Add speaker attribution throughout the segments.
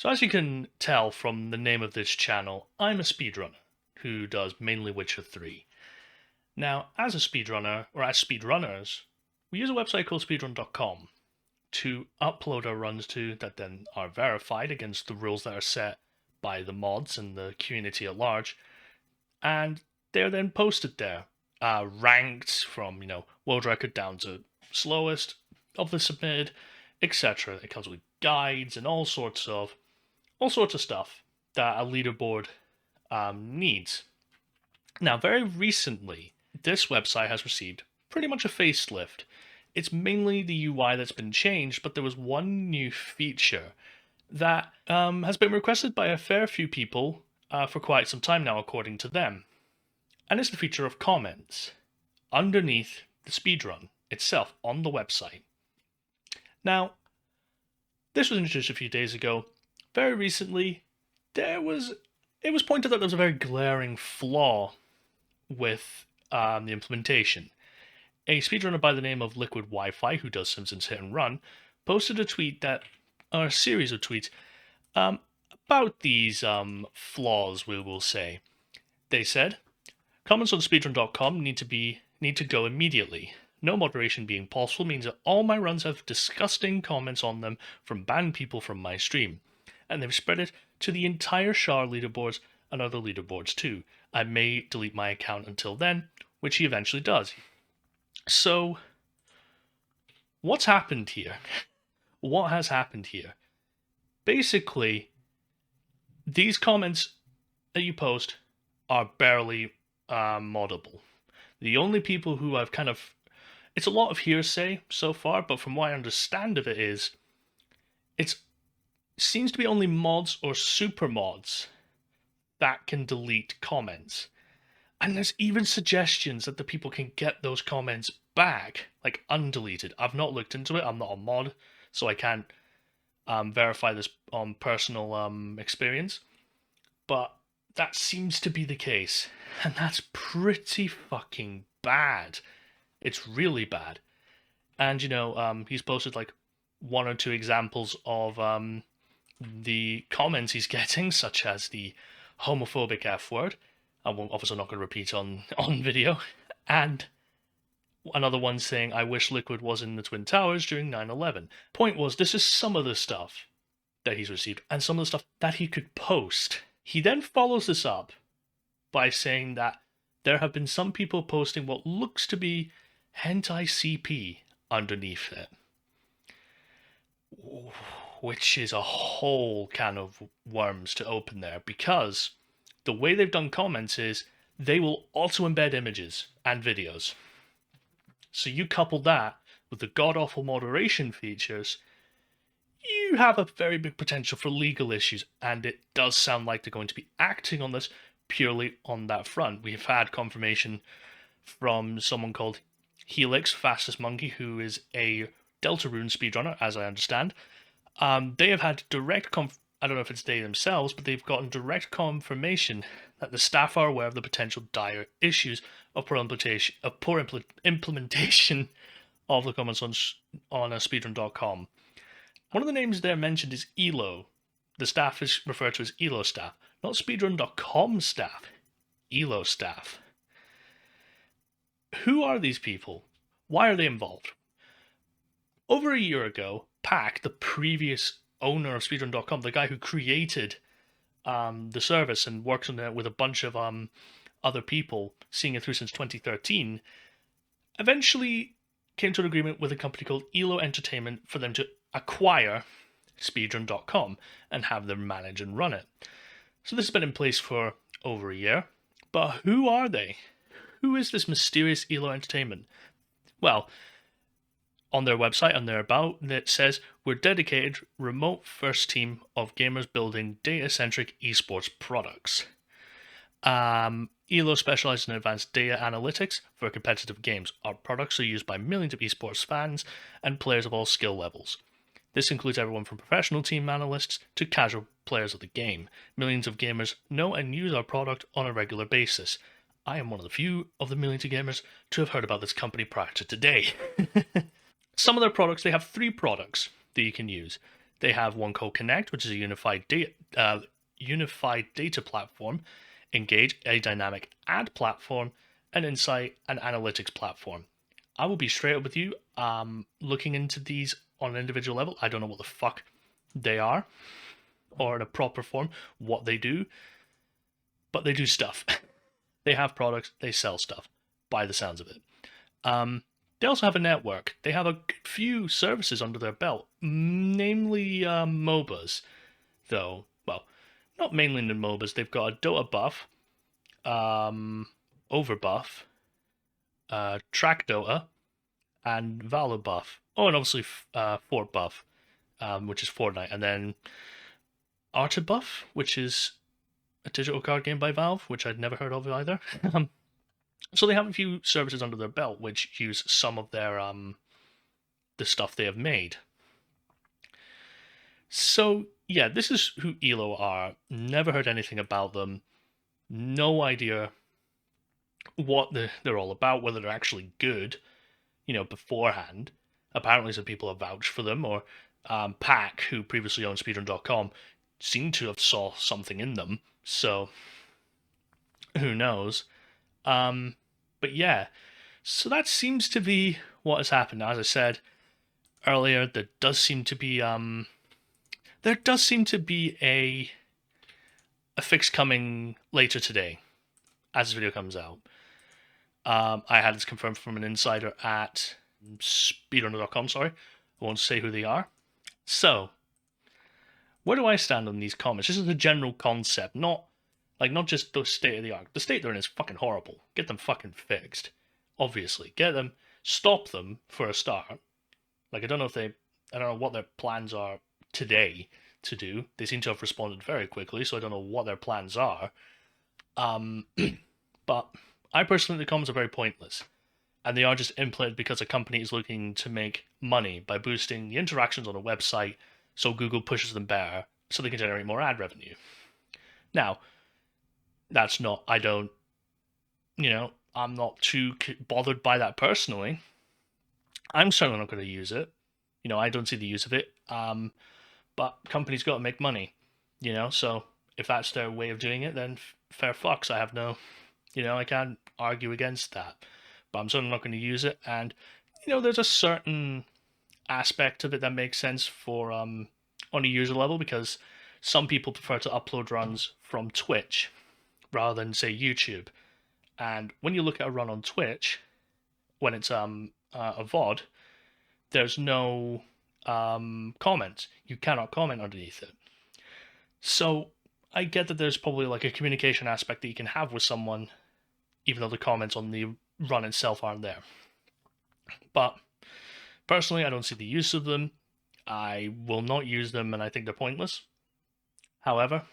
Speaker 1: So as you can tell from the name of this channel, I'm a speedrunner who does mainly Witcher 3. Now, as a speedrunner, or as speedrunners, we use a website called speedrun.com to upload our runs to that then are verified against the rules that are set by the mods and the community at large, and they're then posted there, ranked from, world record down to slowest of the submitted, etc. It comes with guides and all sorts of stuff that a leaderboard needs. Now, very recently, this website has received pretty much a facelift. It's mainly the UI that's been changed, but there was one new feature that has been requested by a fair few people for quite some time now, according to them. And it's the feature of comments underneath the speedrun itself on the website. Now, this was introduced a few days ago. Very recently, it was pointed that there was a very glaring flaw with the implementation. A speedrunner by the name of LiquidWIFI, who does Simpsons Hit and Run, posted a tweet or a series of tweets about these flaws, we will say. They said, comments on speedrun.com need to go immediately. No moderation being possible means that all my runs have disgusting comments on them from banned people from my stream. And they've spread it to the entire Shar leaderboards and other leaderboards too. I may delete my account until then, which he eventually does. So, what's happened here? What has happened here? Basically, these comments that you post are barely moddable. The only people who I've it's a lot of hearsay so far, but from what I understand of it is, it seems to be only mods or super mods that can delete comments. And there's even suggestions that the people can get those comments back, like undeleted. I've not looked into it, I'm not a mod, so I can't verify this on personal experience. But that seems to be the case, and that's pretty fucking bad. It's really bad. And, he's posted like one or two examples of the comments he's getting, such as the homophobic F word. I'm obviously not going to repeat on video. And another one saying, I wish Liquid was in the Twin Towers during 9/11. Point was, this is some of the stuff that he's received, and some of the stuff that he could post. He then follows this up by saying that there have been some people posting what looks to be hentai CP underneath it, which is a whole can of worms to open there, because the way they've done comments is they will auto embed images and videos. So you couple that with the god-awful moderation features, you have a very big potential for legal issues, and it does sound like they're going to be acting on this purely on that front. We've had confirmation from someone called Helix, Fastest Monkey, who is a Deltarune speedrunner, as I understand. They have had direct I don't know if it's they themselves, but they've gotten direct confirmation that the staff are aware of the potential dire issues of poor implementation of the comments on speedrun.com. One of the names there mentioned is ELO. The staff is referred to as ELO staff, not speedrun.com staff. ELO staff. Who are these people? Why are they involved? Over a year ago, Pack, the previous owner of speedrun.com, the guy who created the service and works on it with a bunch of other people, seeing it through since 2013, eventually came to an agreement with a company called ELO Entertainment for them to acquire speedrun.com and have them manage and run it. So this has been in place for over a year, but who are they? Who is this mysterious ELO Entertainment? Well, on their website, on their about, it says, we're dedicated remote first team of gamers building data-centric esports products. ELO specializes in advanced data analytics for competitive games. Our products are used by millions of esports fans and players of all skill levels. This includes everyone from professional team analysts to casual players of the game. Millions of gamers know and use our product on a regular basis. I am one of the few of the millions of gamers to have heard about this company prior to today. Some of their products, they have 3 products that you can use. They have OneCode Connect, which is a unified data platform, Engage, a dynamic ad platform, and Insight, an analytics platform. I will be straight up with you. Looking into these on an individual level, I don't know what the fuck they are, or in a proper form, what they do, but they do stuff. They have products, they sell stuff, by the sounds of it. They also have a network. They have a few services under their belt, namely MOBAs, though. Well, not mainly the MOBAs. They've got a Dota buff, Overbuff, Track Dota, and Valor buff. Oh, and obviously Fort buff, which is Fortnite, and then Arta buff, which is a digital card game by Valve, which I'd never heard of either. So they have a few services under their belt which use some of their the stuff they have made. So yeah, this is who ELO are. Never heard anything about them. No idea what they're all about, whether they're actually good, beforehand. Apparently some people have vouched for them, or Pack, who previously owned speedrun.com, seemed to have saw something in them, so who knows. But yeah, so that seems to be what has happened. Now, as I said earlier, there does seem to be a fix coming later today, as this video comes out. I had this confirmed from an insider at speedrunner.com, sorry. I won't say who they are. So, where do I stand on these comments? This is a general concept, not just the state of the art. The state they're in is fucking horrible. Get them fucking fixed. Obviously. Stop them for a start. I don't know what their plans are today to do. They seem to have responded very quickly, so I don't know what their plans are. But I personally think the comments are very pointless. And they are just implemented because a company is looking to make money by boosting the interactions on a website so Google pushes them better so they can generate more ad revenue. Now, I'm not too bothered by that personally. I'm certainly not going to use it. I don't see the use of it. But companies got to make money, so if that's their way of doing it, then fair fucks. I have no, I can't argue against that. But I'm certainly not going to use it. And, there's a certain aspect of it that makes sense for on a user level, because some people prefer to upload runs from Twitch rather than, say, YouTube. And when you look at a run on Twitch, when it's a VOD, there's no comments. You cannot comment underneath it. So I get that there's probably a communication aspect that you can have with someone, even though the comments on the run itself aren't there. But personally, I don't see the use of them. I will not use them, and I think they're pointless. However,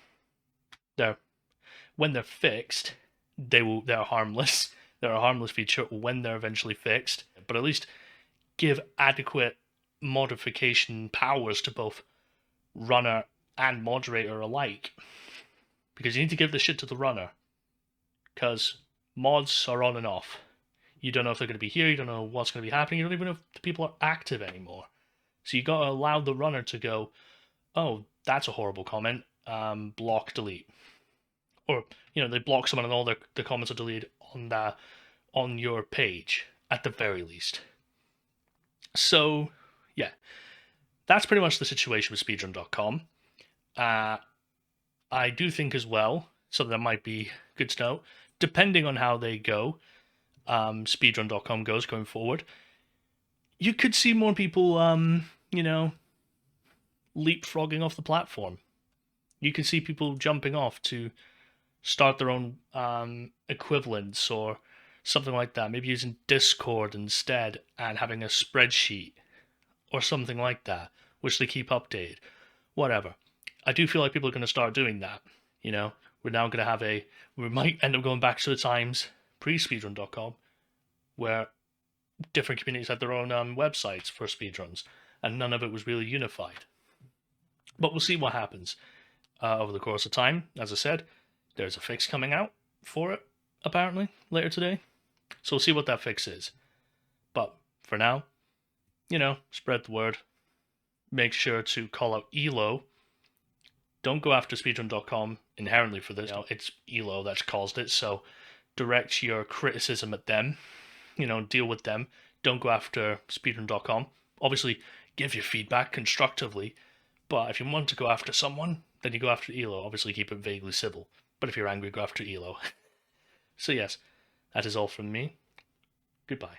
Speaker 1: when they're fixed, they're harmless. They're a harmless feature when they're eventually fixed, but at least give adequate modification powers to both runner and moderator alike. Because you need to give the shit to the runner. Because mods are on and off. You don't know if they're going to be here, you don't know what's going to be happening, you don't even know if the people are active anymore. So you got to allow the runner to go, oh, that's a horrible comment, block, delete. Or, they block someone and all the comments are deleted on your page, at the very least. So, yeah. That's pretty much the situation with speedrun.com. I do think as well, so that might be good to know, depending on how they go, speedrun.com goes going forward, you could see more people, leapfrogging off the platform. You could see people jumping off to start their own equivalents or something like that. Maybe using Discord instead and having a spreadsheet or something like that, which they keep updated. Whatever. I do feel like people are going to start doing that. We're now going to we might end up going back to the times pre-speedrun.com where different communities had their own websites for speedruns and none of it was really unified. But we'll see what happens over the course of time. As I said, there's a fix coming out for it, apparently, later today. So we'll see what that fix is. But for now, spread the word. make sure to call out ELO. Don't go after speedrun.com inherently for this. It's ELO that's caused it, so direct your criticism at them. Deal with them. Don't go after speedrun.com. Obviously, give your feedback constructively, but if you want to go after someone, then you go after ELO. Obviously, keep it vaguely civil. But if you're angry, go after ELO. So yes, that is all from me. Goodbye.